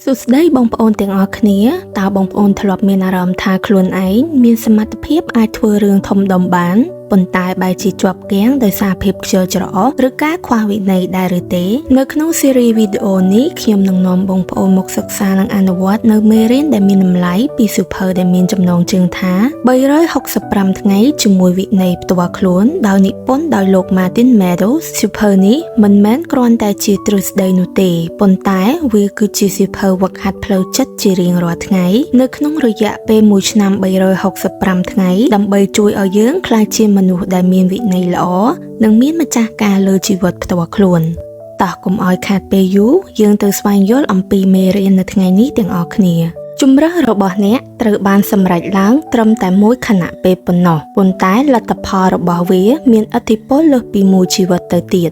សួស្តីបងប្អូនទាំងអស់គ្នាតើបងប្អូនធ្លាប់មានអារម្មណ៍ថាខ្លួនឯងមានសមត្ថភាពអាចធ្វើរឿងធំដុំបានប៉ុន្តែបែរជាជាប់គាំងដោយសារភាពខ្ជិលច្រអូសឬការខ្វះវិន័យដែរឬទេនៅក្នុងស៊េរីវីដេអូនេះខ្ញុំនឹងនាំបងប្អូនមកសិក្សានិងអនុវត្តនៅមេរៀនដែលមានតម្លៃពីសៀវភៅដែលមានចំណងជើងថា365ថ្ងៃជាមួយវិន័យផ្ទាល់ខ្លួនដោយនិពន្ធដោយលោក Martin Meadows សៀវភៅនេះមិនមែនគ្រាន់តែជាទ្រឹស្ដីនោះទេប៉ុន្តែវាគឺជាសៀវភៅវឹកហាត់ផ្លូវចិត្តជារៀងរាល់ថ្ងៃនៅក្នុងរយៈពេល1ឆ្នាំ365ថ្ងៃដើម្បីជួយឲ្យយើងក្លាយជាមនុស្សដែលមានវិន័យល្អនិងមានម្ចាស់ការលើជីវិតផ្ទាល់ខ្លួនតោះកុំឲ្យខាតពេលយូរយើងទៅស្វែងយល់អំពីមេរៀននៅថ្ងៃនេះទាំងអស់គ្នាជម្រើសរបស់អ្នកត្រូវបានសម្រេចឡើងត្រឹមតែមួយខណៈពេលប៉ុណ្ណោះប៉ុន្តែលទ្ធផលរបស់វាមានឥទ្ធិពលលើសពីមួយជីវិតទៅទៀត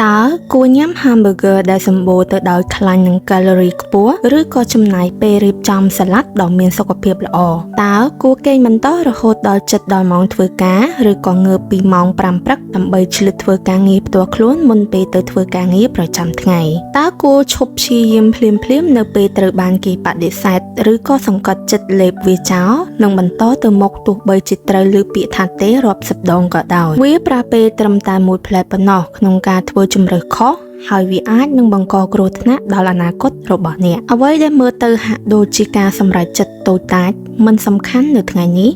តើគួរញ៉ាំ hamburger ដែលសម្បូរទៅដោយខ្លាញ់និងកាឡូរីខ្ពស់ឬក៏ចំណាយពេលរៀបចំសាឡាត់ដ៏មានសុខភាពល្អតើគួរគេងបន្តរហូតដល់ជិតដល់ម៉ោងធ្វើការឬក៏ងើបពីម៉ោង5ព្រឹកដើម្បីឆ្លៀតធ្វើការងារផ្ទាល់ខ្លួនមុនពេលទៅធ្វើការងារប្រចាំថ្ងៃតើគួរឈប់ព្យាយាមភ្លាមនៅពេលត្រូវបានគេបដិសេធឬក៏សង្កត់ចិត្តលេបវាចោលនិងបន្តទៅមុខទោះបីជាត្រូវលើពាក្យថាទេរាប់សិបដងក៏ដោយវាប្រើពេលត្រឹមតែមួយផ្លែប៉ុណ្ណោះក្នុងការធ្វើជម្រើសខុសហើយវាអាចនឹងបង្កគ្រោះថ្នាក់ដល់អនាគតរបស់អ្នកអ្វីដែលមើលទៅហាក់ដូចជាការសម្រេចចិត្តតូចតាចមិនសំខាន់នៅថ្ងៃនេះ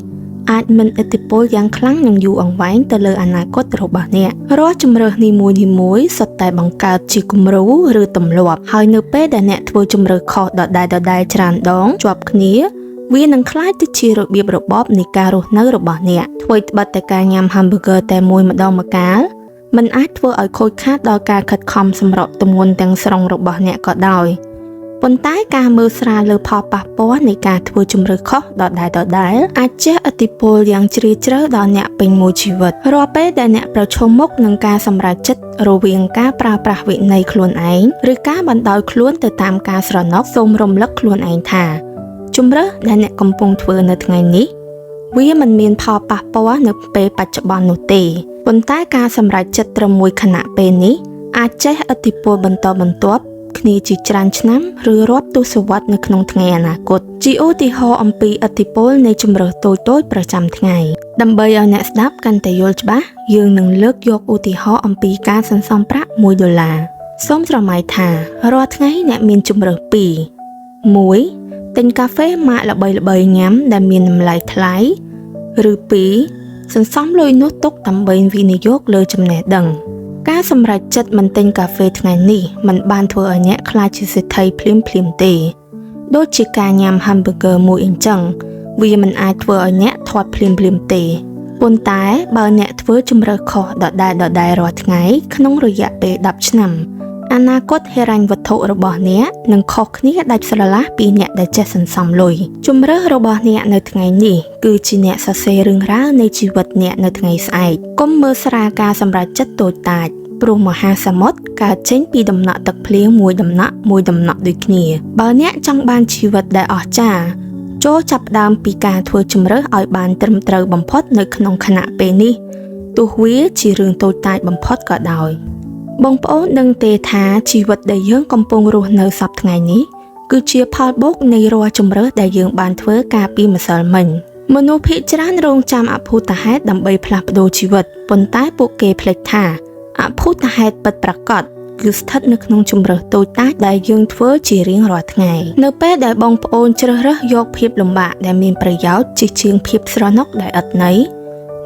អាចមានឥទ្ធិពលយ៉ាងខ្លាំងនិងយូរអង្វែងទៅលើអនាគតរបស់អ្នករាល់ជម្រើសនីមួយៗសុទ្ធតែបង្កើតជាគំរូឬទម្លាប់ហើយនៅពេលដែលអ្នកធ្វើជម្រើសខុសដដែលច្រើនដងជាប់គ្នាវានឹងក្លាយទៅជារបៀបរបបនៃការរស់នៅរបស់អ្នកអ្វីត្បិតតែការញ៉ាំ hamburger តែមួយម្ដងម្កាលมันអាចធ្វើឲ្យខូចខាតដល់ការខិតខំសម្រកទម្ងន់ទាំងស្រុងរបស់អ្នកក៏ដោយប៉ុន្តែការមើលស្រាលលើផលប៉ះពាល់នៃការធ្វើជម្រើសខុសដដែលអាចជះឥទ្ធិពលយ៉ាងជ្រាលជ្រៅដល់អ្នកពេញមួយជីវិតរាល់ពេលដែលអ្នកប្រឈមមុខនឹងការសម្រេចចិត្តរវាងការប្រើប្រាស់វិន័យខ្លួនឯងឬការបណ្ដោយខ្លួនទៅតាមការស្រណុកសូមរំលឹកខ្លួនឯងថាជម្រើសដែលអ្នកកំពុងធ្វើនៅថ្ងៃនេះវាមិនមានផលប៉ះពាល់នៅពេលបច្ចុប្បន្ននោះទេប៉ុន្តែការសម្រេចចិត្តត្រឹមមួយខណៈពេលនេះអាចជះឥទ្ធិពលបន្តបន្ទាប់គ្នាជាច្រើនឆ្នាំឬរាប់ទសវត្សរ៍នៅក្នុងថ្ងៃអនាគតជាឧទាហរណ៍អំពីឥទ្ធិពលនៃជម្រើសតូចៗប្រចាំថ្ងៃដើម្បីឲ្យអ្នកស្ដាប់កាន់តែយល់ច្បាស់យើងនឹងលើកយកឧទាហរណ៍អំពីការសន្សំប្រាក់$1សូមស្រមៃថារាល់ថ្ងៃអ្នកមានជម្រើសពីរ1ទិញកាហ្វេម៉ាកល្បីៗញ៉ាំដែលមានតម្លៃថ្លៃឬ2សន្សំលុយនោះទុកដើម្បីវិនិយោគលើចំណេះដឹងការសម្រេចចិត្តមិនទិញកាហ្វេថ្ងៃនេះមិនបានធ្វើឲ្យអ្នកក្លាយជាសេដ្ឋីភ្លាមទេដូចជាការញ៉ាំ hamburger មួយអញ្ចឹងវាមិនអាចធ្វើឲ្យអ្នកធាត់ភ្លាមទេប៉ុន្តែបើអ្នកធ្វើជម្រើសខុសដដែលរាល់ថ្ងៃក្នុងរយៈពេល10ឆ្នាំអនាគតហិរញ្ញវត្ថុរបស់អ្នកនឹងខុសគ្នាដាច់ស្រឡះពីអ្នកដែលចេះសន្សំលុយជម្រើសរបស់អ្នកនៅថ្ងៃនេះគឺជាអ្នកសរសេររឿងរ៉ាវនៃជីវិតអ្នកនៅថ្ងៃស្អែកកុំមើលស្រាលការសម្រេចចិត្តតូចតាចព្រោះមហាសមុទ្រកើតចេញពីដំណក់ទឹកភ្លៀងមួយដំណក់ដូចគ្នាបើអ្នកចង់បានជីវិតដែលអស្ចារ្យចូលចាប់ផ្ដើមពីការធ្វើជម្រើសឲ្យបានត្រឹមត្រូវបំផុតនៅក្នុងខណៈពេលនេះទោះវាជារឿងតូចតាចបំផុតក៏ដោយបងប្អូនដឹងទេថាជីវិតដែលយើងកំពុងរស់នៅសប្តាហ៍ថ្ងៃនេះគឺជាផលបូកនៃរាល់ជម្រើសដែលយើងបានធ្វើកាលពីម្សិលមិញមនុស្សភាគច្រើនរងចាំអភូតហេតុដើម្បីផ្លាស់ប្ដូរជីវិតប៉ុន្តែពួកគេភ្លេចថាអភូតហេតុពិតប្រាកដគឺស្ថិតនៅក្នុងជម្រើសតូចតាចដែលយើងធ្វើជារៀងរាល់ថ្ងៃនៅពេលដែលបងប្អូនជ្រើសរើសយកភាពលំបាកដែលមានប្រយោជន៍ជាជាងភាពស្រណុកដែលឥតន័យ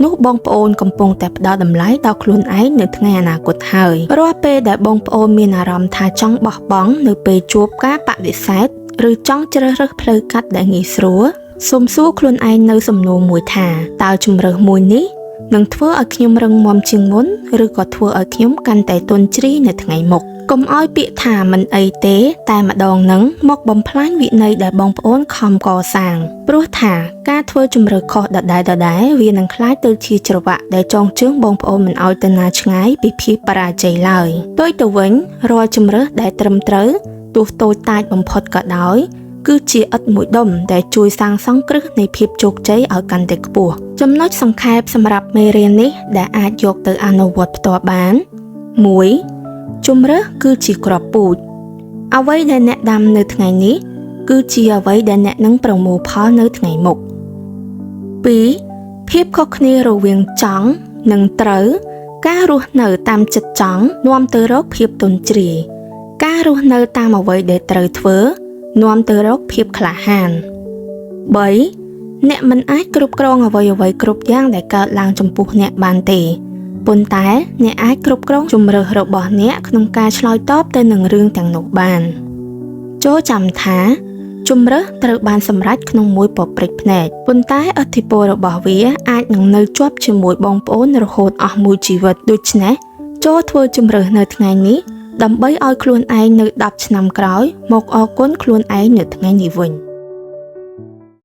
នោះបងប្អូនកំពុងតែផ្ដល់តម្លៃដល់ខ្លួនឯងនៅថ្ងៃអនាគតហើយរាល់ពេលដែលបងប្អូនមានអារម្មណ៍ថាចង់បោះបង់នៅពេលជួបការបដិសេធឬចង់ជ្រើសរើសផ្លូវកាត់ដែលងាយស្រួលសូមសួរខ្លួនឯងនៅសំណួរមួយថាតើជម្រើសមួយនេះនឹងធ្វើឲ្យខ្ញុំរឹងមាំជាងមុនឬក៏ធ្វើឲ្យខ្ញុំកាន់តែទន់ជ្រាយនៅថ្ងៃមុខកុំឲ្យពាក្យថាមិនអីទេតែម្ដងនឹងមកបំផ្លាញវិន័យដែលបងប្អូនខំកសាងព្រោះថាការធ្វើជម្រើសខុសដដែលវានឹងក្លាយទៅជាច្រវាក់ដែលចងជើងបងប្អូនមិនឲ្យទៅណាឆ្ងាយពីភាពបរាជ័យឡើយដូចទៅវិញរាល់ជម្រើសដែលត្រឹមត្រូវទោះតូចតាចបំផុតក៏ដោយគឺជាឥដ្ឋមួយដុំដែលជួយសាងសង់គ្រឹះនៃភាពជោគជ័យឲ្យកាន់តែខ្ពស់ចំណុចសង្ខេបសម្រាប់មេរៀននេះដែលអាចយកទៅអនុវត្តផ្ទាល់បាន1ជម្រើសគឺជាគ្រាប់ពូជ អ្វីដែលអ្នកដាំនៅថ្ងៃនេះគឺជាអ្វីដែលអ្នកនឹងប្រមូលផលនៅថ្ងៃមុខ 2. ភាពខុសគ្នារវាងចង់និងត្រូវការរស់នៅតាមចិត្តចង់នាំទៅរកភាពទន់ជ្រាយការរស់នៅតាមអ្វីដែលត្រូវធ្វើនាំទៅរកភាពក្លាហាន 3. អ្នកមិនអាចគ្រប់គ្រងអ្វីៗគ្រប់យ៉ាងដែលកើតឡើងចំពោះអ្នកបានទេប៉ុន្តែអ្នកអាចគ្រប់គ្រងជម្រើសរបស់អ្នកក្នុងការឆ្លើយតបទៅនឹងរឿងទាំងនោះបានចូលចាំថាជម្រើសត្រូវបានសម្រេចក្នុងមួយប៉ព្រិចភ្នែកប៉ុន្តែឥទ្ធិពលរបស់វាអាចនឹងនៅជាប់ជាមួយបងប្អូនរហូតអស់មួយជីវិតដូច្នេះចូលធ្វើជម្រើសនៅថ្ងៃនេះដើម្បីឲ្យខ្លួនឯងនៅ10ឆ្នាំក្រោយមកអរគុណខ្លួនឯងនៅថ្ងៃនេះវិញ